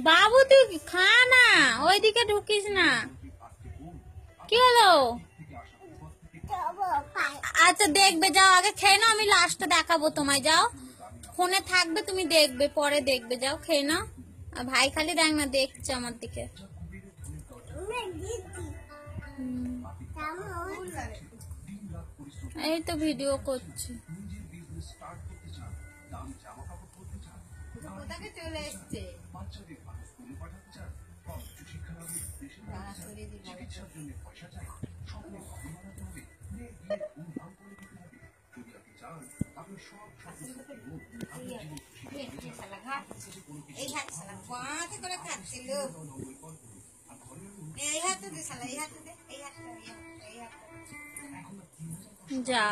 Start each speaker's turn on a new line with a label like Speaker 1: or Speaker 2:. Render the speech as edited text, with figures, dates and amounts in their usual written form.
Speaker 1: বাবু তুই খা না, ওইদিকে ঢুকিস না। কি হলো? আচ্ছা দেখবে, যাও আগে খেয়ে নাও, আমি লাস্টে দেখাবো তোমায়। যাও, ফোনে থাকবে, তুমি দেখবে, পরে দেখবে। যাও খেয়ে নাও। ভাই খালি দেখ না, দেখছে আমার দিকে। এই তো ভিডিও করছি। চলে এসছে যা